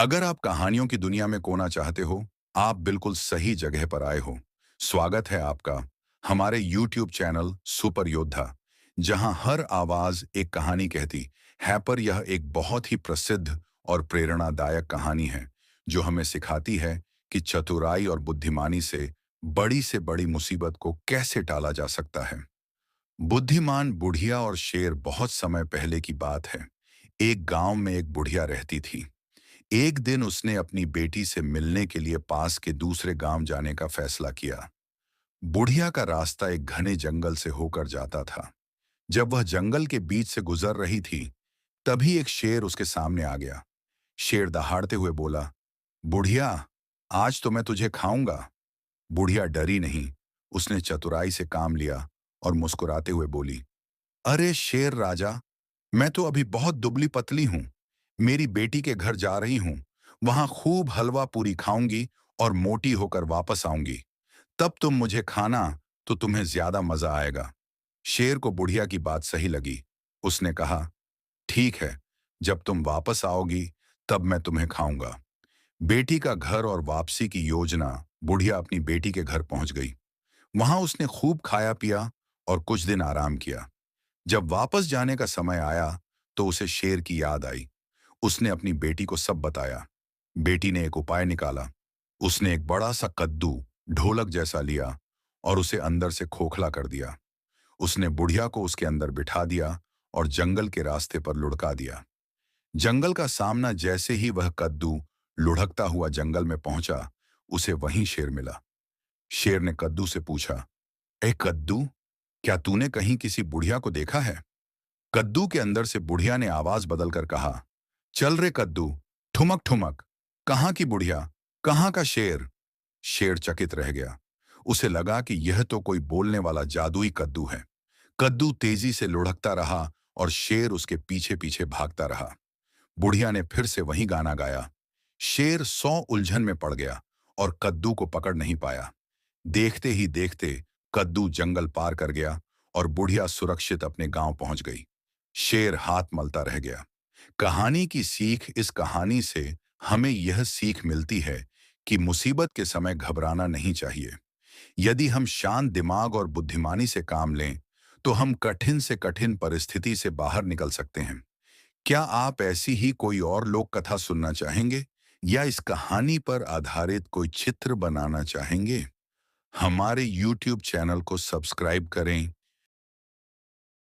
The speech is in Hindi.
अगर आप कहानियों की दुनिया में कोना चाहते हो, आप बिल्कुल सही जगह पर आए हो। स्वागत है आपका हमारे YouTube चैनल सुपर योद्धा, जहां हर आवाज एक कहानी कहती है। पर यह एक बहुत ही प्रसिद्ध और प्रेरणादायक कहानी है, जो हमें सिखाती है कि चतुराई और बुद्धिमानी से बड़ी मुसीबत को कैसे टाला जा सकता है। बुद्धिमान बुढ़िया और शेर बहुत समय पहले की बात है। एक गांव में एक बुढ़िया रहती थी। एक दिन उसने अपनी बेटी से मिलने के लिए पास के दूसरे गांव जाने का फैसला किया। बुढ़िया का रास्ता एक घने जंगल से होकर जाता था। जब वह जंगल के बीच से गुजर रही थी, तभी एक शेर उसके सामने आ गया। शेर दहाड़ते हुए बोला, बुढ़िया, आज तो मैं तुझे खाऊंगा। बुढ़िया डरी नहीं। उसने चतुराई से काम लिया और मुस्कुराते हुए बोली, अरे शेर राजा, मैं तो अभी बहुत दुबली पतली हूं। मेरी बेटी के घर जा रही हूं। वहां खूब हलवा पूरी खाऊंगी और मोटी होकर वापस आऊंगी। तब तुम मुझे खाना, तो तुम्हें ज्यादा मजा आएगा। शेर को बुढ़िया की बात सही लगी। उसने कहा, ठीक है, जब तुम वापस आओगी तब मैं तुम्हें खाऊंगा। बेटी का घर और वापसी की योजना। बुढ़िया अपनी बेटी के घर पहुंच गई। वहां उसने खूब खाया पिया और कुछ दिन आराम किया। जब वापस जाने का समय आया, तो उसे शेर की याद आई। उसने अपनी बेटी को सब बताया। बेटी ने एक उपाय निकाला। उसने एक बड़ा सा कद्दू, ढोलक जैसा लिया और उसे अंदर से खोखला कर दिया। उसने बुढ़िया को उसके अंदर बिठा दिया और जंगल के रास्ते पर लुढ़का दिया। जंगल का सामना जैसे ही वह कद्दू लुढ़कता हुआ जंगल में पहुंचा, उसे वहीं शेर मिला। शेर ने कद्दू से पूछा, ए कद्दू, क्या तूने कहीं किसी बुढ़िया को देखा है? कद्दू के अंदर से बुढ़िया ने आवाज बदलकर कहा, चल रे कद्दू, ठुमक ठुमक। कहाँ की बुढ़िया, कहाँ का शेर? शेर चकित रह गया। उसे लगा कि यह तो कोई बोलने वाला जादुई कद्दू है। कद्दू तेजी से लुढ़कता रहा और शेर उसके पीछे पीछे भागता रहा। बुढ़िया ने फिर से वही गाना गाया। शेर 100 उलझन में पड़ गया और कद्दू को पकड़ नहीं पाया। देखते ही देखते कद्दू जंगल पार कर गया और बुढ़िया सुरक्षित अपने गांव पहुंच गई। शेर हाथ मलता रह गया। कहानी की सीख। इस कहानी से हमें यह सीख मिलती है कि मुसीबत के समय घबराना नहीं चाहिए। यदि हम शांत दिमाग और बुद्धिमानी से काम लें, तो हम कठिन से कठिन परिस्थिति से बाहर निकल सकते हैं। क्या आप ऐसी ही कोई और लोक कथा सुनना चाहेंगे, या इस कहानी पर आधारित कोई चित्र बनाना चाहेंगे? हमारे YouTube चैनल को सब्सक्राइब करें